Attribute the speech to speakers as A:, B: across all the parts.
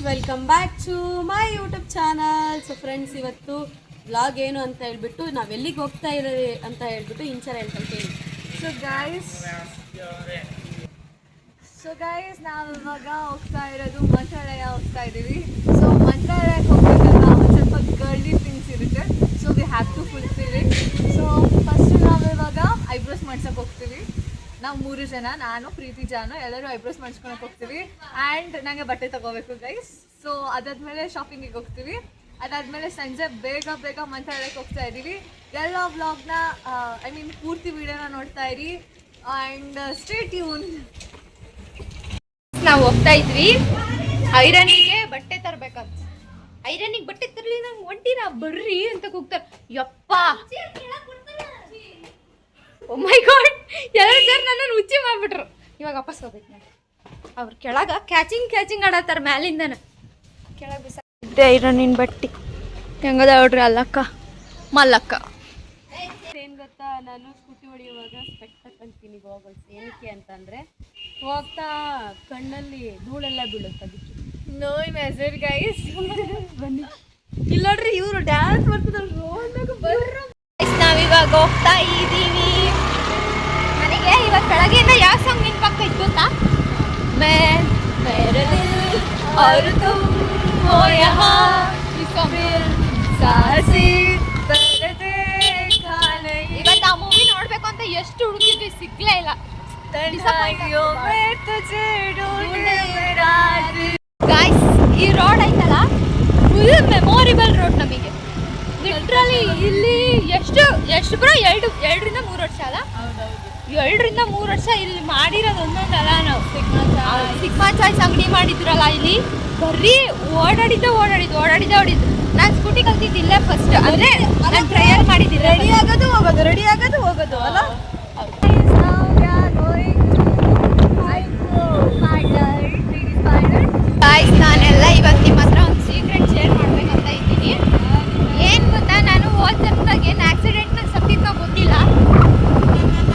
A: Welcome back to my YouTube channel. So friends, ಇವತ್ತು vlog ಏನು ಅಂತ ಹೇಳ್ಬಿಟ್ಟು ನಾವೆಲ್ಲಿಗೆ ಹೋಗ್ತಾ ಇರೋದು ಅಂತ ಹೇಳ್ಬಿಟ್ಟು ಇಂಚರ ಹೇಳ್ತೀನಿ.
B: ಸೊ ಗೈಸ್ ನಾವು ಇವಾಗ ಹೋಗ್ತಾ ಇರೋದು ಮಂತ್ರಾಲಯ ಹೋಗ್ತಾ ಇದ್ದೀವಿ. ಸೊ ಮಂತ್ರಾಲಯಕ್ಕೆ ಹೋಗ್ಬೇಕಂತ ಒಂದು ಸ್ವಲ್ಪ ಗರ್ಲಿ ಥಿಂಗ್ಸ್ ಇರುತ್ತೆ. So we have to fulfil it. So first ನಾವು ಇವಾಗ ಐಬ್ರೋಸ್ ಮಾಡ್ಸೋಕೆ ಹೋಗ್ತೀವಿ. ನಾವು 3 ಜನ, ನಾನು, ಪ್ರೀತಿ, ಜಾನು ಎಲ್ಲರೂ ಐಬ್ರೋಸ್ ಮಾಡಿಸ್ಕೊಳಕ್ಕೆ ಹೋಗ್ತೀವಿ. ಆ್ಯಂಡ್ ನನಗೆ ಬಟ್ಟೆ ತೊಗೋಬೇಕು ಗೈಸ್. ಸೊ ಅದಾದಮೇಲೆ ಶಾಪಿಂಗಿಗೆ ಹೋಗ್ತೀವಿ. ಅದಾದಮೇಲೆ ಸಂಜೆ ಬೇಗ ಮಂತ್ರಾಲಯಕ್ಕೆ ಹೋಗ್ತಾ ಇದ್ದೀವಿ. ಎಲ್ಲ ವ್ಲಾಗ್ನ ಪೂರ್ತಿ ವಿಡಿಯೋನ ನೋಡ್ತಾ ಇರಿ ಆ್ಯಂಡ್ ಸ್ಟೇ ಟ್ಯೂನ್.
C: ನಾವು ಹೋಗ್ತಾ ಇದ್ವಿ ಐರನಿಗೆ ಬಟ್ಟೆ ತರ್ಬೇಕಂತ. ಐರನಿಗೆ ಬಟ್ಟೆ ತರಲಿ ನಂಗೆ ಒಂಟಿನ ಬರ್ರಿ ಅಂತ ಕೂಗ್ತಾರೆ. ಯಪ್ಪ ಓ ಮೈ ಗಾಡ್, ಎಲ್ಲರೂ ಸರ್ ನನ್ನನ್ನು ಹುಚ್ಚಿ ಮಾಡ್ಬಿಟ್ರು. ಇವಾಗ ವಾಪಸ್ ಹೋಗ್ಬೇಕು ನಾನು. ಅವ್ರು ಕೆಳಗ ಕ್ಯಾಚಿಂಗ್ ಆಡತ್ತಾರ ಮ್ಯಾಲಿಂದನ ಕೆಳಗೆ ಬಿಸಾಕಿದ್ದೆ ಐರನಿನ ಬಟ್ಟೆ. ಹೆಂಗದ ನೋಡ್ರಿ ಅಲ್ಲಕ್ಕ ಮಲ್ಲಕ್ಕ.
A: ಏನು ಗೊತ್ತಾ, ನಾನು ಸ್ಕೂಟಿ ಹೊಡೆಯುವಾಗ ಸ್ಪೆಕ್ಟ್ ತಗೊಂತೀನಿ ಗೋಗಲ್ಸ್. ಏನಕ್ಕೆ ಅಂತಂದರೆ ಹೋಗ್ತಾ ಕಣ್ಣಲ್ಲಿ ಧೂಳೆಲ್ಲ ಬೀಳುತ್ತೆ. ಅದಕ್ಕೆ
B: ನೋ ಮೆಸರ್ ಗೈಸ್.
A: ಬನ್ನಿ ಇಲ್ಲ ನೋಡ್ರಿ, ಇವರು ಡ್ಯಾನ್ಸ್ ಮಾಡ್ತಿದ್ರು. ಬರ್ರ
C: ನಾವಿವಾಗ ಹೋಗ್ತಾ ಇದ್ದೀವಿ. ನನಗೆ ಇವಾಗ ಬೆಳಗ್ಗೆಯಿಂದ ಯಾವ ಸಾಂಗ್ ನೆನಪಾಗ್ತೈತೆ ಗೊತ್ತಾ? ಮೇರೆ ದಿಲ್ ಔರ್ ತುಮ್ ಹೋ ಯಹಾ ಈ ಸಾಂಗ್. ಇವತ್ತು ಆ ಮೂವಿ ನೋಡ್ಬೇಕು ಅಂತ ಎಷ್ಟು ಹುಡುಕಿದ್ವಿ, ಸಿಗ್ಲೇ ಇಲ್ಲ. ಗಾಯ್ಸ್, ಈ ರೋಡ್ ಐತಲ್ಲ ಫುಲ್ ಮೆಮೊರೇಬಲ್ ರೋಡ್ ನಮಗೆ. ಲಿಟ್ರಲಿ ಇಲ್ಲಿ ಎಷ್ಟು ಬ್ರೋ 2-3 ವರ್ಷ ಅಲ್ಲ? 2-3 ವರ್ಷ ಇಲ್ಲಿ ಮಾಡಿರೋದು ಒಂದೊಂದಲ್ಲ. ನಾವು ಸಿಗ್ಮಾ ಚಾಯ್ಸ್ ಅಂಗಡಿ ಮಾಡಿದ್ರಲ್ಲ, ಇಲ್ಲಿ ಬರ್ರಿ ಓಡಾಡಿದ್ದು. ನಾನು ಸ್ಕೂಟಿ ಕಲ್ತಿದ್ದಿಲ್ಲ ಫಸ್ಟ್, ಅಂದರೆ ನಾನು ಟ್ರಯಲ್ ಮಾಡಿದ್ದೆ.
B: ರೆಡಿ ಆಗೋದು ಹೋಗೋದು ಅಲ್ಲ.
C: ಗಾಯ್ಸ್, ನಾನೆಲ್ಲ ಇವಾಗ ನಿಮ್ಮ ಹತ್ರ ಒಂದು ಸೀಕ್ರೆಟ್ ಶೇರ್ ಮಾಡ್ಬೇಕಂತ ಇದ್ದೀನಿ. ಏನು ಗೊತ್ತಾ, ನಾನು ಹೋದ ಜನ್ಮದಾಗ ಏನು ಆಕ್ಸಿಡೆಂಟ್ನ ಸತ್ತಿದ್ನೋ ಗೊತ್ತಿಲ್ಲ.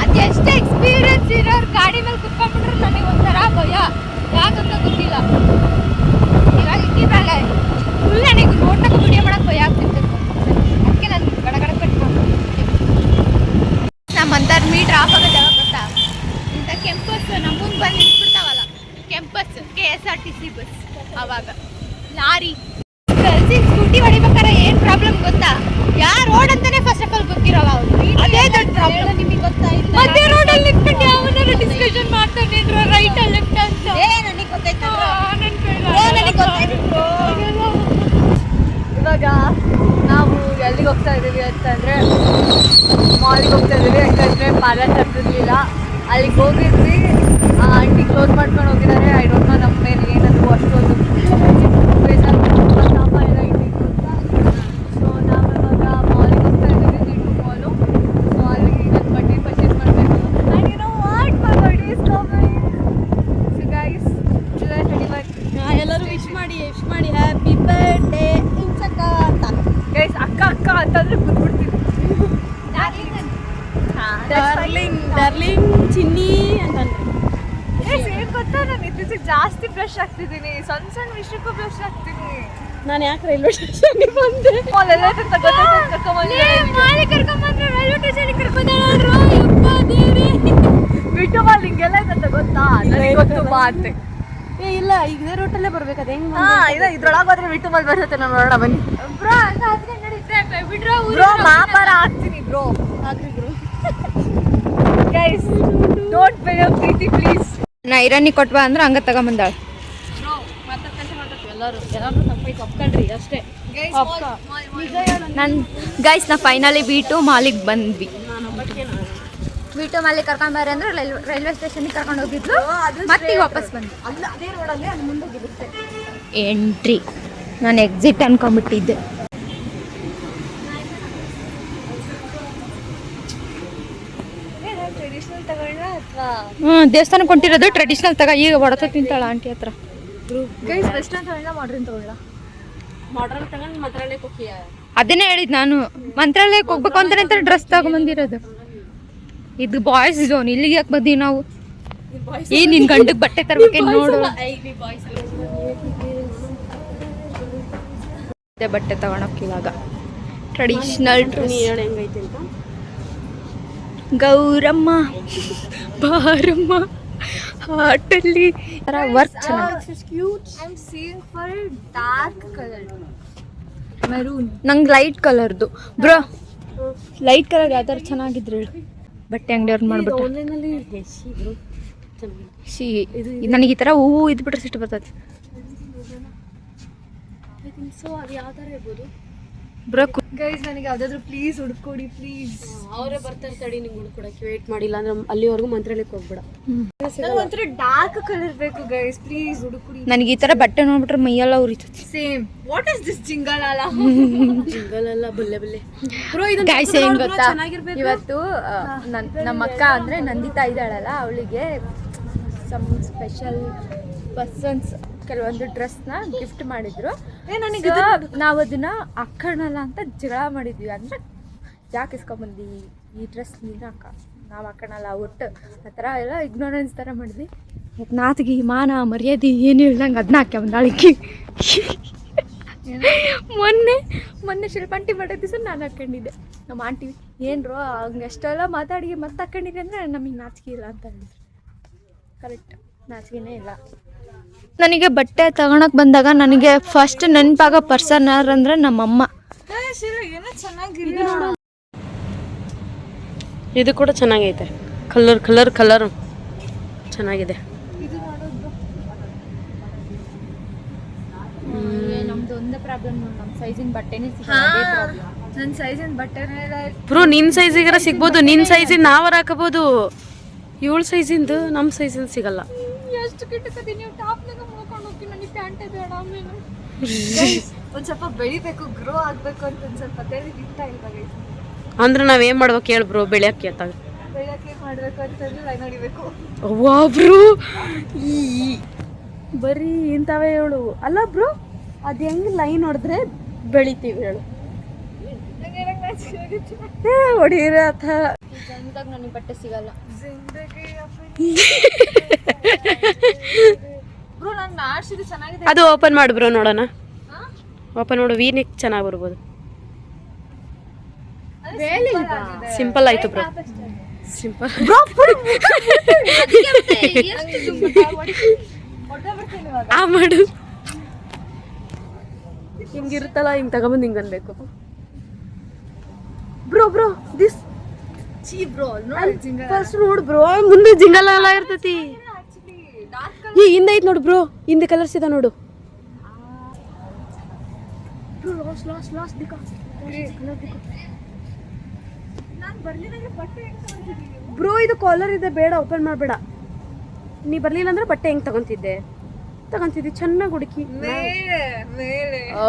C: ಅದೆಷ್ಟೇ ಎಕ್ಸ್ಪೀರಿಯನ್ಸ್ ಇರೋರು ಗಾಡಿ ಮೇಲೆ ಕುತ್ಕೊಂಡ್ಬಿಟ್ರೆ ನನಗೆ ಒಂಥರ ಭಯ, ಯಾಕಂತ ಗೊತ್ತಿಲ್ಲ. ಇವಾಗ ಇಕ್ಕಿದ್ರಲ್ಲ ಫುಲ್ ನನಗೆ ರೋಡ್ನಾಗ ವಿಡಿಯೋ ಮಾಡೋಕೆ ಭಯ ಆಗ್ತಿತ್ತು. ಅದಕ್ಕೆ ನಾನು ಗಡಗಡ ಕಟ್ಕೊಂಡು ನಮ್ಮ ಅಂತಾರ ಮೀಟ್ರ್ ಆಫ್ ಆಗೋದು ಯಾವಾಗ ಗೊತ್ತಾ? ಇಂಥ ಕೆಂಪಸ್ ನಮ್ಮ ಮುಂದೆ ಬಂದು ನಿಂತ್ಬಿಡ್ತಾವಲ್ಲ, ಕೆಂಪಸ್ KSRTC ಬಸ್, ಆವಾಗ ಲಾರಿ ಕಲ್ಸಿ ಸ್ಕೂಟಿ ಹೊಡಿಬೇಕಾರೆ ಏನು ಪ್ರಾಬ್ಲಮ್ ಗೊತ್ತಾ? ಯಾರು ರೋಡ್ ಅಂತಾನೆ ಫಸ್ಟ್ ಆಫ್ ಆಲ್ ಗೊತ್ತಿರಲ್ಲ ಅವ್ರು. ಅದೇ ದೊಡ್ಡ ಪ್ರಾಬ್ಲಮ್. ನಿಮಗೆ ಗೊತ್ತಾಯ್ತು, ಮಧ್ಯೆ ರೋಡಲ್ಲಿ ನಿಂತ್ಕೊಂಡು ಯಾವನಾರು ಡಿಸ್ಕಷನ್ ಮಾಡ್ತಾನೆ ರೈಟ್ ಲೆಫ್ಟ್ ಅಂತ. ನನಗೆ ಗೊತ್ತಾಯ್ತು.
B: ಇವಾಗ ನಾವು ಎಲ್ಲಿಗೆ ಹೋಗ್ತಾ ಇದ್ದೀವಿ ಅಂತಂದರೆ ಮಾಲಿಗೆ ಹೋಗ್ತಾ ಇದ್ದೀವಿ. ಯಾಕಂದರೆ ಪಾರ್ಲರ್ ತಪ್ಪಿರಲಿಲ್ಲ, ಅಲ್ಲಿಗೆ ಹೋಗಿದ್ವಿ. ಆಂಟಿ ಕ್ಲೋಸ್ ಮಾಡ್ಕೊಂಡು ಹೋಗಿದ್ದಾರೆ. ಐ ಡೋಂಟ್ ನೋ ನಮ್ಮ ಮೇಲೆ ಏನಾದರೂ ಅಷ್ಟೊಂದು ತಾಪ ಎಲ್ಲ ಇಟ್ಟಿದ್ದು ಅಂತ. ಸೊ ನಾವು ಇವಾಗ ಮಾಲಿಗೆ ಹೋಗ್ತಾ ಇದ್ದೀವಿ, ನೀಟು ಮಾಲು. ಸೊ ಅಲ್ಲಿ ನನ್ನ ಬಟ್ಟೆ ಪರ್ಚೇಸ್ ಮಾಡಬೇಕು. And you know what, my birthday is coming. So guys, July 31
A: ಎಲ್ಲರೂ ವಿಶ್ ಮಾಡಿ ಹ್ಯಾಪಿ ಬರ್ಡೇ ಇಂಚಕ್ಕ ಅಂತ.
B: ಗೈಸ್, ಅಕ್ಕ ಅಂತಂದ್ರೆ ಕೂತ್ಬಿಡ್ತೀವಿ.
A: ಡಾರ್ಲಿಂಗ್ ಚಿನ್ನಿ ಅಂತಂದ್ರೆ
B: ಏನು ಗೊತ್ತಾ, ನಾನು ಇತ್ತೀಚೆಗೆ ಜಾಸ್ತಿ ಫ್ರೆಶ್ ಆಗ್ತಿದ್ದೀನಿ. ಸಣ್ಣ ವಿಷಯಕ್ಕೂ ಫ್ರೆಶ್ ಆಗ್ತೀನಿ.
A: ನಾನು ಯಾಕೆ ರೈಲ್ವೆ ಸ್ಟೇಷನ್ಗೆ ಬಂದೆ?
B: ಬಿಟ್ಟು ಮಾಲ್ ಹಿಂಗೆಲ್ಲ ಇದಂತ ಗೊತ್ತಾ? ನನಗೆ ಗೊತ್ತು ಬಾ ಅಂತೆ.
A: ಇಲ್ಲ, ಈಗ ಇದೇ ರೂಟಲ್ಲೇ ಬರ್ಬೇಕು. ಅದು ಹೆಂಗೆ?
B: ಇಲ್ಲ, ಇದ್ರೊಳಗೆ ಹೋದ್ರೆ ಬಿಟ್ಟು ಮಾಲ್ ಬರ್ತೈತೆ. ನಾನು ನೋಡೋಣ ಬನ್ನಿ.
C: ಬ್ರೋ
B: ಮಾಪಾರ ಆಗ್ತೀನಿ ಬ್ರೋ.
A: ಆಗ್ರಿ bro.
B: Guys, don't believe Preethi please.
C: ನಾ ಐರನ್ನಿಗೆ ಕೊಟ್ವಾ ಅಂದ್ರೆ ಹಂಗ ತಗೊಂಬಂದಾಳ.
A: ಎಲ್ಲರೂ ತಪ್ಪೈತೆ, ಒಪ್ಕೊಂಡ್ರಿ ಅಷ್ಟೇ.
C: ಗೈಸ್, ನಾ ಫೈನಲಿ B2 ಮಾಲಿಗೆ ಬಂದ್ವಿ. B2 ಮಾಲಿಗೆ ಕರ್ಕೊಂಡು ಬರ್ರಿ ಅಂದ್ರೆ ರೈಲ್ವೆ ಸ್ಟೇಷನ್ಗೆ ಕರ್ಕೊಂಡು ಹೋಗಿದ್ಲು. ಮತ್ತೆ ವಾಪಸ್ ಬಂದ್ವಿ.
A: ಅದೇ ರೋಡಲ್ಲಿ ಅದು ಮುಂದೋಗಿರುತ್ತೆ.
C: ಎಂಟ್ರಿ, ನಾನು ಎಕ್ಸಿಟ್ ಅನ್ಕೊಂಡ್ಬಿಟ್ಟಿದ್ದೆ.
B: ಟ್ರೆಡಿಷನಲ್ ತಗೊಳ್ಳ ಅಥವಾ
C: ದೇವಸ್ಥಾನಕ್ಕೆ ಹೊಂಟಿರೋದು ಟ್ರೆಡಿಷನಲ್ ತಗ. ಈಗ ಹೊಡೆತ ತಿಂತಾಳ ಆಂಟಿ ಹತ್ರ.
B: ಗೈಸ್, ವೆಸ್ಟರ್ನ್ ತಗೊಳ್ಳ ಮಾಡ್ರನ್ ತಗೊಳ್ಳ?
A: ಮಾಡ್ರನ್ ತಗೊಂಡು ಮಂತ್ರಾಲಯಕ್ಕೆ ಹೋಗಿ.
C: ಅದನ್ನೇ ಹೇಳಿದ್ ನಾನು, ಮಂತ್ರಾಲಯಕ್ಕೆ ಹೋಗ್ಬೇಕು ಅಂತ ಡ್ರೆಸ್ ತಗೊಂಬಂದಿರೋದು. ಇದು ಬಾಯ್ಸ್ ಝೋನ್, ಇಲ್ಲಿಗೆ ಯಾಕೆ ಬಂದೀವಿ ನಾವು? ನಿನ್ ಗಂಡಕ್ಕೆ ಬಟ್ಟೆ ತರ್ಬೇಕೇನು ನೋಡು. ಬಟ್ಟೆ ತಗೊಳಕ್ಕೆ ಇವಾಗ ಟ್ರೆಡಿಷನಲ್ ಡ್ರೆಸ್.
A: ಹೇಳಿ ಹೆಂಗೈತೆ ಅಂತ.
C: ಗೌರಮ್ಮ ಬಾರಮ್ಮ ಹಾಟಲ್ಲಿ ವರ್ಕ್ ಚೆನ್ನಾಗಿ.
B: I'm seeing for a dark color. Maroon.
C: ನಂಗೆ ಲೈಟ್ ಕಲರ್ದು ಬ್ರೋ. ಲೈಟ್ ಕಲರ್ ಯಾವ ಥರ ಚೆನ್ನಾಗಿದ್ರೆ ಹೇಳು. ಬಟ್ಟೆ ಅಂಗಡಿಯವ್ರು ಮಾಡ್ಬಿಟ್ಟು
A: ಆನ್ಲೈನಲ್ಲಿ ಹೆಸಿ ಬ್ರೋ ಚೆನ್ನಾಗಿದೆ.
C: ನನಗೆ ಈ ಥರ ಹೂವು ಇದ್ಬಿಟ್ರೆ ಸಿಟ್ಟು ಬರ್ತದೆ
A: ಐ ಥಿಂಕ್ ಸೊ. ಅದು ಯಾವ ಥರ ಇರ್ಬೋದು
C: ಬ್ರೋ.
B: ಗೈಸ್ ನನಗೆ ಯಾವ್ದಾದ್ರು ಪ್ಲೀಸ್ ಹುಡ್ಕೊಡಿ ಪ್ಲೀಸ್.
A: ಅವರೇ ಬರ್ತಾರೆ ತಡಿ, ನಿಂಗೆ ಹುಡ್ಕೊಡಕ್ಕೆ ವೇಟ್ ಮಾಡಿಲ್ಲ ಅಂದ್ರೆ ಅಲ್ಲಿವರೆಗೂ ಮಂತ್ರಾಲಯಕ್ಕೆ ಹೋಗ್ಬೇಡ.
B: ನಂಗೆ ಒಂಥರ ಡಾರ್ಕ್ ಕಲರ್ ಬೇಕು ಗೈಸ್, ಪ್ಲೀಸ್ ಹುಡುಕುಡಿ.
C: ನನಗೆ ಈ ಥರ ಬಟ್ಟೆ ನೋಡ್ಬಿಟ್ರೆ ಮೈಯೆಲ್ಲ ಉರಿತೈತಿ.
B: ಸೇಮ್. ವಾಟ್ ಇಸ್ ದಿಸ್ ಜಿಂಗಾಲಾಲ?
A: ಜಿಂಗಲೆಲ್ಲ ಬಲ್ಲೆ ಬಲ್ಲೆ ಬ್ರೋ.
C: ಗಾಯ್ಸ್ ಏನ್ ಗೊತ್ತಾ, ಇವತ್ತು ನಮ್ಮ ಅಕ್ಕ ಅಂದ್ರೆ ನಂದಿತಾ ಇದ್ದಾಳಲ್ಲ, ಅವಳಿಗೆ ಸಮ್ ಸ್ಪೆಷಲ್ ಪರ್ಸನ್ಸ್ ಕೆಲವೊಂದು ಡ್ರೆಸ್ನ ಗಿಫ್ಟ್ ಮಾಡಿದ್ರು. ನಾವು ಅದನ್ನ ಹಾಕೋಣಲ್ಲ ಅಂತ ಜಗಳ ಮಾಡಿದ್ವಿ. ಅಂದ್ರೆ ಯಾಕೆ ಇಸ್ಕೊಂಬಂದು ಈ ಡ್ರೆಸ್ ನೀನು ನಾವು ಹಾಕೋಣಲ್ಲ ಒಟ್ಟು ಆ ಥರ ಎಲ್ಲ ಇಗ್ನೋರೆನ್ಸ್ ಥರ ಮಾಡಿದ್ವಿ. ನಾತಿಗೆ ಮಾನ ಮರ್ಯಾದೆ ಏನು ಹೇಳ್ದಂಗೆ ಅದನ್ನ ಹಾಕ್ಯಂಬಂದು ಅಳಿಕೆ. ಮೊನ್ನೆ ಶಿಲ್ಪಾಂಟಿ ಮಾಡೋ ದಿವಸ ನಾನು ಹಾಕೊಂಡಿದ್ದೆ. ನಮ್ಮ ಆಂಟಿ ಏನ್ರೋ ಹಂಗೆ ಅಷ್ಟೆಲ್ಲ ಮಾತಾಡಿ ಮತ್ತೆ ಹಾಕೊಂಡಿದ್ದೆ ಅಂದರೆ ನಮಗೆ ನಾಚಿಕೆ ಇಲ್ಲ ಅಂತ ಹೇಳಿದ್ರು. ಕರೆಕ್ಟ್, ನಾಚಿಕೆನೇ ಇಲ್ಲ. ನನಗೆ ಬಟ್ಟೆ ತಗೊಳಕ್ ಬಂದಾಗ ನನಗೆ ಫಸ್ಟ್ ನೆನಪಾಗೋ ಪರ್ಸನ್ ಯಾರು ಅಂದ್ರೆ ನಮ್ಮಮ್ಮ.
A: ಇದು ಕೂಡ ಚೆನ್ನಾಗೈತೆ. ಕಲರ್ ಕಲರ್ ಕಲರ್ ಚೆನ್ನಾಗಿದೆ.
C: ನಮ್ದು ಒಂದೇ ಪ್ರಾಬ್ಲಮ್, ನಮ್ಮ ಸೈಜಿನ ಬಟ್ಟೆನೇ
B: ನನ್ನ ಸೈಜಿನ ಬಟ್ಟೆನೇ
A: ಬ್ರೋ. ನಿನ್ನ ಸೈಜಿಗಾರ ಸಿಗ್ಬೋದು, ನಿನ್ನ ಸೈಜಿನ ನಾವರ ಹಾಕಬಹುದು. 7 ಸೈಜಿಂದು ನಮ್ಮ ಸೈಜಿನ ಸಿಗಲ್ಲ.
C: ಎಷ್ಟು ಕಿಟ್ಟಕತ್ತೀನಿ ನೀವು ಟಾಪ್ನಾಗ ಮುಳ್ಕೊಂಡು ಹೋಗ್ತೀನಿ. ನನಗೆ ಪ್ಯಾಂಟೇ ಬೇಡ. ಆಮೇಲೆ
B: ಒಂದ್ ಸ್ವಲ್ಪ ಬೆಳಿಬೇಕು, ಗ್ರೋ ಆಗ್ಬೇಕು ಅಂತ ಒಂದ್ ಸ್ವಲ್ಪ ತಿಳಿದಿಟ್ಟ ಇಲ್ವಾ ಗೈಸ್?
A: ಅಂದ್ರೆ ನಾವೇನ್ ಮಾಡ್ಬೇಕು ಹೇಳಿ ಬ್ರೋ? ಬೆಳೆಯಕ್ಕೆ ಆತಾಗ
B: ಬೆಳಗ್ಗೆ ಮಾಡ್ಬೇಕು ಅಂತಂದ್ರೆ ಲೈನ್ ಹೊಡಿಬೇಕು.
A: ಅವ್ವಾ ಬ್ರೋ, ಬರೀ ಇಂಥವೇ ಹೇಳು ಅಲ್ಲ ಬ್ರೋ. ಅದು ಹೆಂಗ್ ಲೈನ್ ಹೊಡೆದ್ರೆ ಬೆಳಿತೀವಿ ಹೇಳು? ಹೊಡೀರ ಅಥ
C: ಜನದಾಗ ನನಗೆ ಬಟ್ಟೆ ಸಿಗಲ್ಲ.
B: ಬ್ರೋ ನಾನು ನಾಡ್ಸಿದ್ದು ಚೆನ್ನಾಗಿದೆ.
A: ಅದು ಓಪನ್ ಮಾಡು ಬ್ರೋ, ನೋಡೋಣ. ಓಪನ್ ಮಾಡು, ವಿ ನೆಕ್ ಚೆನ್ನಾಗಿ ಬರ್ಬೋದು. ಸಿಂಪಲ್ ಆಯ್ತು ಬ್ರೋ, ಸಿಂಪಲ್ ಬ್ರೋ. ಆ ಮಾಡು, ಹಿಂಗಿರುತ್ತಲ್ಲ, ಹಿಂಗೆ ತಗೊಂಬಂದು ಹಿಂಗೆ ಅನ್ಬೇಕು ಬ್ರೋ. ಬ್ರೋ ದಿಸ್ ಫಸ್ಟ್ ನೋಡು ಬ್ರೋ, ಮುಂದೆ ಜಿಂಗಲ ಎಲ್ಲ ಇರ್ತೈತಿ. ಈ ಹಿಂದೆ ಐತ್ ನೋಡು ಬ್ರೋ, ಹಿಂದೆ ಕಲರ್ಸ್ ಇದೆ ನೋಡು. ಬ್ರೋ ಇದು ಕಾಲರ್ ಇದೆ, ಬೇಡ ಓಪನ್ ಮಾಡಬೇಡ. ನೀ ಬರ್ಲಿಲ್ಲ ಅಂದ್ರೆ ಬಟ್ಟೆ ಹೆಂಗ್ ತಗೊಂತಿದ್ದೆ? ಚೆನ್ನಾಗಿ ಹುಡುಕಿ.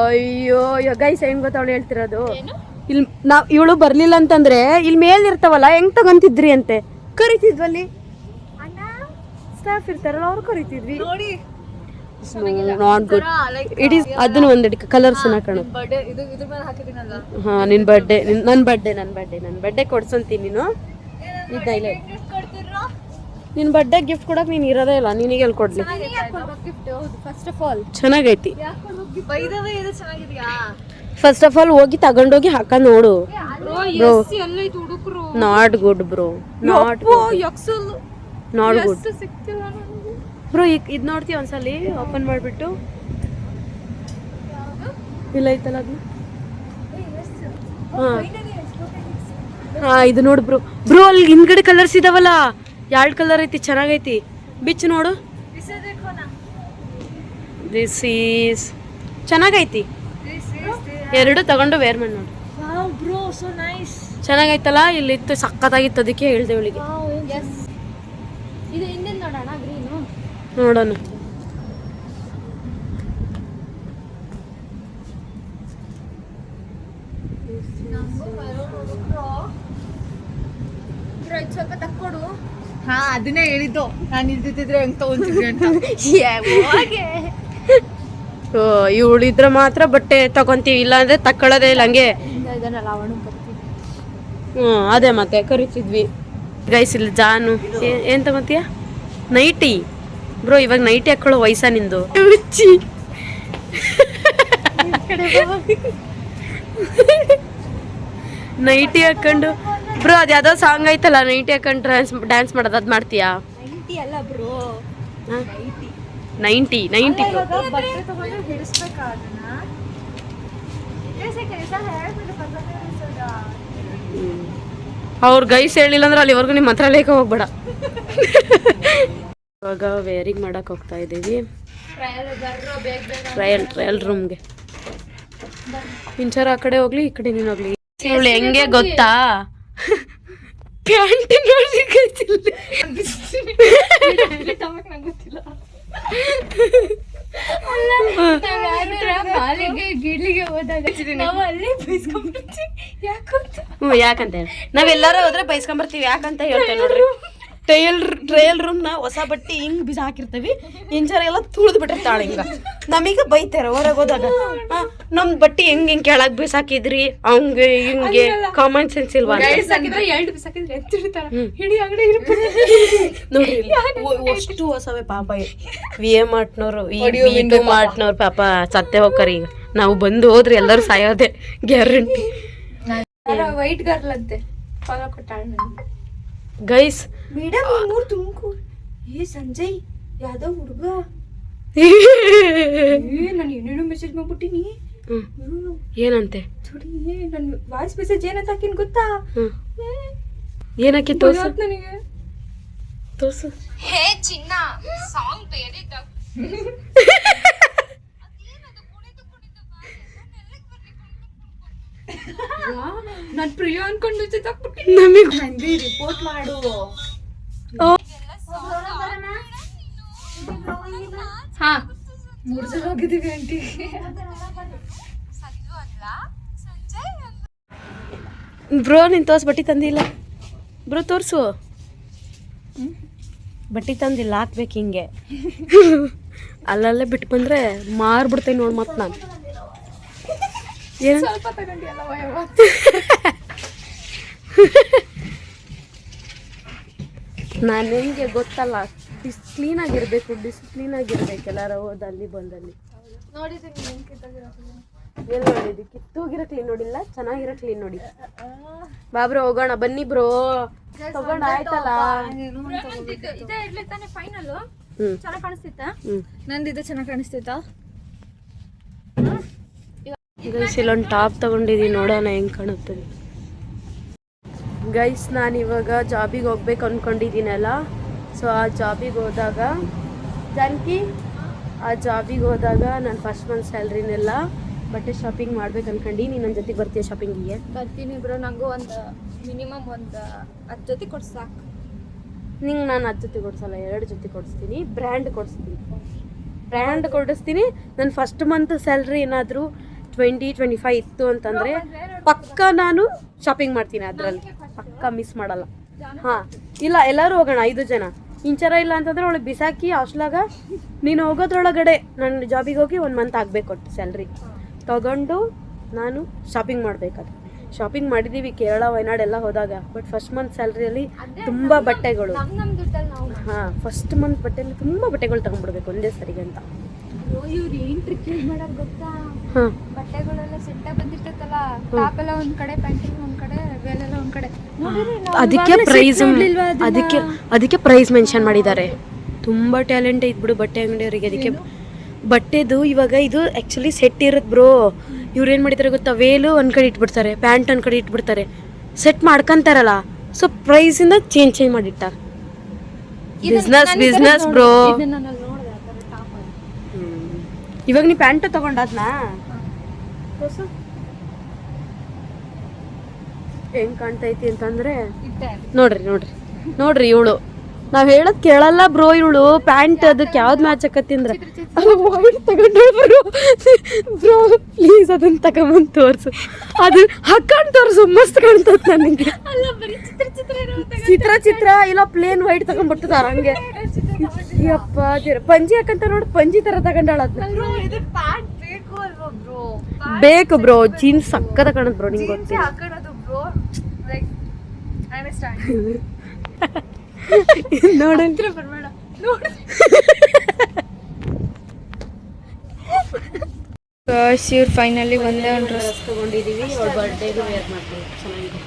A: ಅಯ್ಯೋ ಗೈಸ್ ಹೆಂಗ್ ಗೊತ್ತ ಅವಳು ಹೇಳ್ತಿರೋದು. ಇಲ್ಲಿ ನಾವ್ ಇವಳು ಬರ್ಲಿಲ್ಲ ಅಂತಂದ್ರೆ ಇಲ್ಲಿ ಮೇಲ್ ಇರ್ತಾವಲ್ಲ, ಹೆಂಗ್ ತಗೊಂತಿದ್ರಿ ಅಂತೆ. ಕರಿತಿದ್ವಲ್ಲಿ ಸ್ಟಾಫ್ ಇರ್ತಾರಲ್ಲ, ಅವ್ರು ಕರಿತಿದ್ವಿ. Not good. ಇಟ್ ಈಸ್ ಅದನ್ನ ಒಂದೆಡ್ ಕಲರ್ಸ್ ಹಾಕೋಣ. ಹಾ, ನಿನ್ ಬರ್ಡೇ, ನನ್ನ ಬರ್ಡೇ ಕೊಡ್ಸಂತೀನಿ ನೀನು. ಇದೈಲೆ ನಿನ್ ಬರ್ಡೇ ಗಿಫ್ಟ್ ಕೊಡಕ್ ನೀನ್ ಇರೋದೇ ಇಲ್ಲ, ನಿನಗೆ ಎಲ್ಲಿ ಕೊಡ್ಲಿ?
C: ಫಸ್ಟ್ ಆಫ್ ಆಲ್
A: ಚೆನ್ನಾಗೈತಿ. ಫಸ್ಟ್ ಆಫ್ ಆಲ್ ಹೋಗಿ ತಗೊಂಡೋಗಿ ಹಾಕ ನೋಡು. Not good bro, not good bro. ಇದು ನೋಡ್ತೀವಿ ಒಂದ್ಸಲಿ ಓಪನ್ ಮಾಡಿಬಿಟ್ಟು. ಇಲ್ಲ ಐತಲ್ಲ ಅದು. ಹಾ ಇದು ನೋಡು ಬ್ರೋ. ಬ್ರೋ ಅಲ್ಲಿ ಹಿಂದ್ಗಡೆ ಕಲರ್ಸ್ ಇದಾವಲ್ಲ, 2 ಕಲರ್ ಐತಿ, ಚೆನ್ನಾಗೈತಿ. ಬಿಚ್ಚು ನೋಡು. This is ಚೆನ್ನಾಗೈತಿ. 2 ತಗೊಂಡು ವೇರ್ ಮಾಡಿ ನೋಡು. ಚೆನ್ನಾಗೈತಲ್ಲ, ಇಲ್ಲಿತ್ತು ಸಕ್ಕತ್ತಾಗಿತ್ತು, ಅದಕ್ಕೆ ಹೇಳ್ದೆ ಇವಳಿಗೆ.
C: ಇದು ಹಿಂದೆ ನೋಡೋಣ, ಗ್ರೀನು
A: ನೋಡೋಣ.
C: ಸ್ವಲ್ಪ ತಕ್ಕೊಡು.
B: ಹಾ ಅದನ್ನೇ ಹೇಳಿದ್ದು ನಾನು, ಇಲ್ದಿದ್ರೆ ಹೆಂಗ್ ತಗೊಂತಿದ್ರಿ ಅಂತ.
A: ಇವಳಿದ್ರೆ ಮಾತ್ರ ಬಟ್ಟೆ ತಗೊಂತೀವಿ, ಇಲ್ಲ ಅಂದ್ರೆ ತಕ್ಕೊಳ್ಳೋದೇ ಇಲ್ಲ. ಹಂಗೆ ಅದೇ ಮತ್ತೆ ಕರಿತಿದ್ವಿ ಗೈಸ್. ಇಲ್ಲಿ ಜಾನು ಏನ್ ತಗೊಂತೀಯ? Nighty bro. ಇವಾಗ ನೈಟಿ ಹಾಕೊಳ್ಳೋ ವಯಸ್ಸ ನಿಂದು? ನೈಟಿ ಹಾಕೊಂಡು ಬ್ರೋ ಅದು ಯಾವ್ದೋ ಸಾಂಗ್ ಐತಲ್ಲ ನೈಟಿ ಹಾಕೊಂಡು ಡ್ಯಾನ್ಸ್ ಮಾಡೋದು ಅದು ಮಾಡ್ತೀಯಾ?
C: 90 ಅಲ್ಲ ಬ್ರೋ,
A: 90 ಬ್ರೋ.
B: ಬಟ್ಟೆ ತಗೊಂಡು ಹಿಡಿಸ್ಬೇಕಾದನ್ನ
A: ಅವ್ರ ಗೈಸ್ ಹೇಳಿಲ್ಲ ಅಂದ್ರೆ ಅಲ್ಲಿವರೆಗೂ ನಿಮ್ಮ ಮಂತ್ರಾಲಯಕ್ಕೆ ಹೋಗ್ಬೇಡ. ಇವಾಗ ವೇರಿಂಗ್ ಮಾಡಕ್ ಹೋಗ್ತಾ ಇದ್ದೀವಿ ಟ್ರಯಲ್ ರೂಮ್ಗೆ. ಇಂಚರ ಆ ಕಡೆ ಹೋಗ್ಲಿ ಈ ಕಡೆ ನೀನು ಹೋಗ್ಲಿ. ಇವಳು ಹೆಂಗೆ ಗೊತ್ತಾ, ಪ್ಯಾಂಟ್
C: ಗಿಡ್ಲಿಗೆ ಹೋದಾಗ
A: ಯಾಕಂತ ಹೇಳಿ ನಾವೆಲ್ಲಾರು ಹೋದ್ರೆ ಬೈಸ್ಕೊಂಬರ್ತೀವಿ. ಯಾಕಂತ ಹೇಳ್ತೇವೆ ನೋಡ್ರಿ, ಟ್ರಯಲ್ ರೂಮ್ ನ ಹೊಸ ಬಟ್ಟೆ ಹಿಂಗ್ ಬಿಸಿ ಹಾಕಿರ್ತೀವಿ, ಇಂಚರ ಎಲ್ಲ ತುಳಿದು ಬಿಟ್ಟಿರ್ತಾಳೆ. ಹಿಂಗ ನಮೀಗ ಬೈತಾರ ಹೊರಗೆ ಹೋದಾಗ, ನಮ್ ಬಟ್ಟೆ ಹೆಂಗ್ ಕೆಳಗ್ ಬಿಸಾಕಿದ್ರಿ ಹಂಗೆ ಹಿಂಗೆ. ಕಾಮನ್ ಸೆನ್ಸ್ ಇಲ್ವಾ ನೋಡ್ರಿ. ಅಷ್ಟು ಹೊಸವೇ ಪಾಪ ವಿ ಎ ಮಾಡ್ನವ್ರು ಮಾಡ್ನವ್ರು ಪಾಪ ಸತ್ತೆ ಹೋಗ್ತಾರ. ಈಗ ನಾವು ಬಂದು ಹೋದ್ರಿ ಎಲ್ಲರೂ ಸಾಯೋದೆ ಗ್ಯಾರಂಟಿ.
C: ವೈಟ್ ಗರ್ಲ್ ಅಂತೆ ಫಾಲೋ ಕೊಟ್ಟಾಳ
A: ಗೈಸ್.
C: ಮೇಡಮ್ ಮೂರ್ ತುಮಕೂರು. ಏ ಸಂಜಯ್ ಯಾವ್ದೋ ಹುಡುಗ, ನಾನು ಏನೇನೋ ಮೆಸೇಜ್ ಮಾಡ್ಬಿಟ್ಟಿನಿ.
A: ಏನಂತೆ
C: ನನ್ ವಾಯ್ಸ್ ಮೆಸೇಜ್ ಏನಂತ ಹಾಕಿನ್ ಗೊತ್ತಾ?
A: ಏನಕ್ಕೆ
C: ನನಗೆ
A: ತೋರ್ಸು.
C: ಹೇ ಚಿನ್ನ ಸಾಂಗ್ ಬೇರೆ ನಾನ್ ಪ್ರಿಯ ಅನ್ಕೊಂಡು
A: ನಮಗೆ
B: ರಿಪೋರ್ಟ್ ಮಾಡು.
C: ಹಾ
B: 3 ಸಲ ಹೋಗಿದ್ದೀವಿ ಆಂಟಿ.
A: ಬ್ರೋ ನೀನ್ ತೋರ್ಸ್ ಬಟ್ಟೆ ತಂದಿಲ್ಲ ಬ್ರೋ, ತೋರ್ಸು. ಬಟ್ಟೆ ತಂದಿಲ್ಲ ಹಾಕ್ಬೇಕು ಹಿಂಗೆ. ಅಲ್ಲಲ್ಲೇ ಬಿಟ್ಟು ಬಂದ್ರೆ ಮಾರ್ಬಿಡ್ತೇನೆ ನೋಡ್ ಮತ್ ನಾನು.
B: ಸ್ವಲ್ಪ ತಗೊಂಡಿಯಲ್ಲ
A: ನಾನು ಹೆಂಗೆ ಗೊತ್ತಲ್ಲ, ಡಿಸಿಪ್ಲೀನ್ ಆಗಿರ್ಬೇಕು ಎಲ್ಲಾರ ಹೋದಲ್ಲಿ ಬಂದಲ್ಲಿ. ಎಲ್ಲಿ ನೋಡಿದ್ವಿ? ಕಿತ್ತೋಗಿರೋ ಕ್ಲೀನ್ ನೋಡಿಲ್ಲ, ಚೆನ್ನಾಗಿರೋ ಕ್ಲೀನ್ ನೋಡಿ. ಬಾಬ್ರೋ ಹೋಗೋಣ ಬನ್ನಿ ಬ್ರೋ, ತಗೊಂಡ ಆಯ್ತಲ್ಲ.
C: ಇದೇ ಇಡ್ಲಿ ತಾನೆ ಫೈನಲ್. ಚೆನ್ನಾಗಿ ಕಾಣಿಸ್ತಿತ್ತಾ?
B: ನಂದಿದೆ ಚೆನ್ನಾಗಿ ಕಾಣಿಸ್ತೈತಾ?
A: ಗೈಸ್ ಇಲ್ಲೊಂದು ಟಾಪ್ ತಗೊಂಡಿದ್ದೀನಿ, ನೋಡೋಣ ಹೆಂಗೆ ಕಾಣುತ್ತೆ. ಗೈಸ್ ನಾನು ಇವಾಗ ಜಾಬಿಗೆ ಹೋಗ್ಬೇಕು ಅಂದ್ಕೊಂಡಿದ್ದೀನಲ್ಲ, ಸೊ ಆ ಜಾಬಿಗೆ ಹೋದಾಗ ನಾನು ಫಸ್ಟ್ ಮಂತ್ ಸ್ಯಾಲ್ರಿನೆಲ್ಲ ಬಟ್ಟೆ ಶಾಪಿಂಗ್ ಮಾಡ್ಬೇಕು ಅನ್ಕೊಂಡು. ನೀನು ನನ್ನ ಜೊತೆಗೆ ಬರ್ತೀಯ ಶಾಪಿಂಗಿಗೆ?
C: ಬರ್ತೀನಿ ಬ್ರೋ, ನಂಗೂ ಒಂದು ಮಿನಿಮಮ್ ಒಂದು 10 ಜೊತೆ ಕೊಡ್ಸಿ ಸಾಕು.
A: ನಿಂಗೆ ನಾನು 10 ಜೊತೆ ಕೊಡ್ಸಲ್ಲ, 2 ಜೊತೆ ಕೊಡಿಸ್ತೀನಿ. ಬ್ರ್ಯಾಂಡ್ ಕೊಡಿಸ್ತೀನಿ. ನನ್ನ ಫಸ್ಟ್ ಮಂತ್ ಸ್ಯಾಲ್ರಿ ಏನಾದರೂ 20-25 ಇತ್ತು ಅಂತಂದರೆ ಪಕ್ಕ ನಾನು ಶಾಪಿಂಗ್ ಮಾಡ್ತೀನಿ, ಅದರಲ್ಲಿ ಪಕ್ಕ ಮಿಸ್ ಮಾಡಲ್ಲ. ಹಾಂ ಇಲ್ಲ ಎಲ್ಲರೂ ಹೋಗೋಣ 5 ಜನ. ಇಂಚರ ಇಲ್ಲ ಅಂತಂದರೆ ಅವಳಿಗೆ ಬಿಸಾಕಿ ಹಾಸ್ಲಾಗ ನೀನು ಹೋಗೋದ್ರೊಳಗಡೆ ನನ್ನ ಜಾಬಿಗೆ ಹೋಗಿ 1 ಮಂತ್ ಆಗಬೇಕು ಸ್ಯಾಲ್ರಿ ತಗೊಂಡು ನಾನು ಶಾಪಿಂಗ್ ಮಾಡಬೇಕಾದ್ರೆ. ಶಾಪಿಂಗ್ ಮಾಡಿದ್ದೀವಿ ಕೇರಳ ವಯನಾಡ್ ಎಲ್ಲ ಹೋದಾಗ. ಬಟ್ ಫಸ್ಟ್ ಮಂತ್ ಸ್ಯಾಲ್ರಿಯಲ್ಲಿ ತುಂಬ ಬಟ್ಟೆಗಳು, ಹಾಂ ಫಸ್ಟ್ ಮಂತ್ ಬಟ್ಟೆಯಲ್ಲಿ ತುಂಬ ಬಟ್ಟೆಗಳು ತಗೊಂಡ್ಬಿಡ್ಬೇಕು ಒಂದೇ ಸರಿಗೆ ಅಂತ.
C: ಇವ್ರು ಏನ್ ಟ್ರಿಕ್ ಯೂಸ್ ಮಾಡೋದು ಗೊತ್ತಾ? ಬಟ್ಟೆಗಳೆಲ್ಲ ಸೆಟ್ ಆಗಿ ಬಂದಿರ್ತೈತಲ್ಲ, ಟಾಪ್ ಎಲ್ಲ ಒಂದ್ ಕಡೆ, ಪ್ಯಾಂಟಿಂಗ್ ಒಂದ್ ಕಡೆ, ವೇಲೆಲ್ಲ ಒಂದ್ ಕಡೆ.
A: ಅದಕ್ಕೆ ಪ್ರೈಸ್ ಮೆನ್ಷನ್ ಮಾಡಿದ್ದಾರೆ. ತುಂಬ ಟ್ಯಾಲೆಂಟ್ ಐತ್ ಬಿಡು ಬಟ್ಟೆ ಅಂಗಡಿಯವರಿಗೆ. ಅದಕ್ಕೆ ಬಟ್ಟೆದು ಇವಾಗ ಇದು ಆ್ಯಕ್ಚುಲಿ ಸೆಟ್ ಇರುತ್ತೆ ಬ್ರೋ. ಇವ್ರು ಏನು ಮಾಡಿದ್ದಾರೆ ಗೊತ್ತಾ, ವೇಲು ಒಂದು ಕಡೆ ಇಟ್ಬಿಡ್ತಾರೆ, ಪ್ಯಾಂಟ್ ಒಂದು ಕಡೆ ಇಟ್ಬಿಡ್ತಾರೆ, ಸೆಟ್ ಮಾಡ್ಕೊಂತಾರಲ್ಲ. ಸೊ ಪ್ರೈಸಿಂದ ಚೇಂಜ್ ಮಾಡಿಟ್ಟಾರ. Business bro. ಇವಾಗ ನೀ ಪ್ಯಾಂಟು ತಗೊಂಡಾದ್ನಾ? ಹೆಂಗ್ ಕಾಣ್ತೈತಿ ಅಂತಂದ್ರೆ ನೋಡ್ರಿ ಇವಳು ನಾವ್ ಹೇಳದ್ ಕೇಳಲ್ಲ ಬ್ರೋ. ಇವಳು ಪ್ಯಾಂಟ್ ಅದಕ್ಕೆ ಯಾವ್ದು ಮ್ಯಾಚ್ ಆಕತ್ತಿಂದ್ರೆ ತಗೊಂಡು ಬ್ರೋ ಪ್ಲೀಸ್ ಅದನ್ನ ತಗೊಂಬಂದು ತೋರ್ಸು, ಅದು ಹಾಕೊಂಡು ತೋರ್ಸು, ಮಸ್ತ್ ಕಾಣ್ತದ ನನಗೆ. ಚಿತ್ರ ಇಲ್ಲ ಪ್ಲೇನ್ ವೈಟ್ ತಗೊಂಡ್ಬಿಡ್ತದಾರ ಹಂಗೆ. ಯಪ್ಪ ಪಂಜಿ ಹಾಕಂತ ನೋಡಿ, ಪಂಜಿ ತರ ತಗೊಂಡಾಳ. ಬೇಕು ಬ್ರೋ, ಜೀನ್ಸ್ ಸಕ್ಕದ ಕಾಣದ್ ಬ್ರೋ, ನಿಂಗೆ ಗೊತ್ತಿಲ್ಲ.
C: ಇವ್ರು ಫೈನಲಿ ಒಂದೇ ಒಂದು ಡ್ರೆಸ್
A: ತಗೊಂಡಿದೀವಿ ಅವಳ ಬರ್ಡೇಗೆ ವೇರ್ ಮಾಡ್ತೀವಿ ಚೆನ್ನಾಗಿದೆ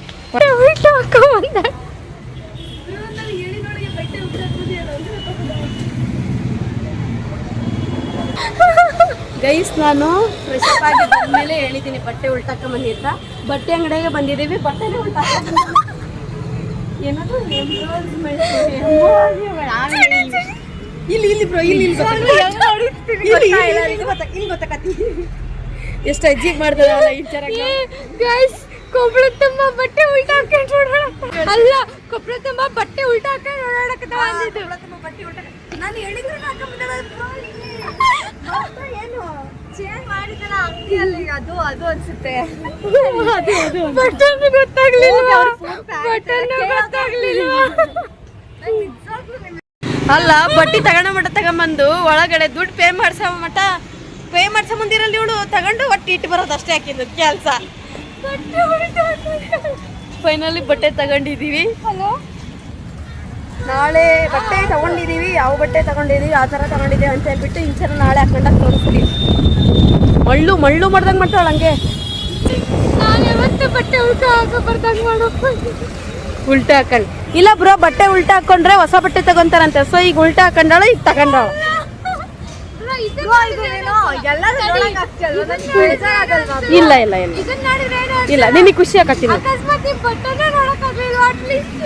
A: ಗೈಸ್ ನಾನು ಫ್ರೆಶ್ ಅಪ್ ಆಗಿ ಬಂದ್ಮೇಲೆ ಹೇಳಿದ್ದೀನಿ ಬಟ್ಟೆ ಉಲ್ಟಾಕೊಂಬಂದಿ ಅಂತ ಬಟ್ಟೆ ಅಂಗಡಿಗೆ ಬಂದಿದ್ದೀವಿ ಬಟ್ಟೆನೇ ಉಲ್ಟಾಕ ಏನಾದ್ರು ಇಲ್ಲಿ ಬ್ರೋ ಇಲ್ಲಿ ಗೊತ್ತಾಕತ್ತಿ ಎಷ್ಟು ಅಜ್ಜಿಗೆ ಮಾಡ್ತದಲ್ಲ ಈ
C: ಗೈಸ್ ಕೊಬ್ಬಳ ತುಂಬ ಬಟ್ಟೆ ಉಲ್ಟಾ ಹಾಕೊಂಡು ಓಡಾಡಕ್ಕೆ ಅಲ್ಲ ಕೊಬ್ಬಳ ತುಂಬ ಬಟ್ಟೆ ಉಲ್ಟಾ ಹಾಕೊಂಡು ಓಡಾಡಕ್ಕೆ
B: ನಾನು ಹೇಳಿದ್ರೆ ಏನು ಚೇಂಜ್ ಮಾಡಿದಲ್ಲ ಅಂಗಡಿಯಲ್ಲಿ ಅದು ಅನ್ಸುತ್ತೆ
C: ಬಟ್ಟೆನೂ ಗೊತ್ತಾಗ್ಲಿಲ್ಲ ಬಟ್ಟೆನೂ ಗೊತ್ತಾಗ್ಲಿಲ್ಲ
A: ಅಲ್ಲ ಬಟ್ಟೆ ತಗೊಂಡ ಮಟ್ಟ ತಗೊಂಬಂದು ಒಳಗಡೆ ದುಡ್ಡು ಪೇ ಮಾಡ್ಸೋ ಮುಂದಿರಲ್ಲಿ ಇವಳು ತಗೊಂಡು ಒಟ್ಟು ಇಟ್ಟು ಬರೋದು ಅಷ್ಟೇ ಹಾಕಿದ್ದು ಕೆಲಸ ಫೈನಲಿ ಬಟ್ಟೆ ತಗೊಂಡಿದ್ದೀವಿ.
C: ಹಲೋ
A: ನಾಳೆ ಬಟ್ಟೆ ತಗೊಂಡಿದ್ದೀವಿ ಯಾವ ಬಟ್ಟೆ ತಗೊಂಡಿದ್ದೀವಿ ಆ ಥರ ತಗೊಂಡಿದ್ದೀವಿ ಅಂತ ಹೇಳ್ಬಿಟ್ಟು ಇಂಚರ ನಾಳೆ ಹಾಕೊಂಡಾಗ ತೋರಿಸ್ತೀವಿ. ಮಳ್ಳು ಮಾಡ್ದಂಗೆ ಮಾಡ್ತಾಳೆ ಹಂಗೆ
C: ನಾನು ಯಾವತ್ತೂ ಬಟ್ಟೆ ಉಲ್ಟಾ ಹಾಕೋ ಬರ್ದಂಗೆ ಮಾಡೋದು
A: ಉಲ್ಟಾ ಹಾಕೊಂಡು ಇಲ್ಲ ಬ್ರೋ ಬಟ್ಟೆ ಉಲ್ಟಾ ಹಾಕೊಂಡ್ರೆ ಹೊಸ ಬಟ್ಟೆ ತಗೊಂತಾರಂತೆ ಸೊ ಈಗ ಉಲ್ಟಾ ಹಾಕೊಂಡಾಳ ಈಗ ತಗೊಂಡಾಳ ಇಲ್ಲ
C: ಇದನ್ನ ನೋಡಿದ್ರೆ
A: ಇಲ್ಲ ನಿನಗೆ ಖುಷಿ ಆಕತ್ತೀನಿ
C: ಅಕಸ್ಮಾತ್ ಈ ಬಟ್ಟೆನೇ ನೋಡಕ್ಕಾಗ್ಲಿಲ್ಲ ಅಟ್ಲೀಸ್ಟ್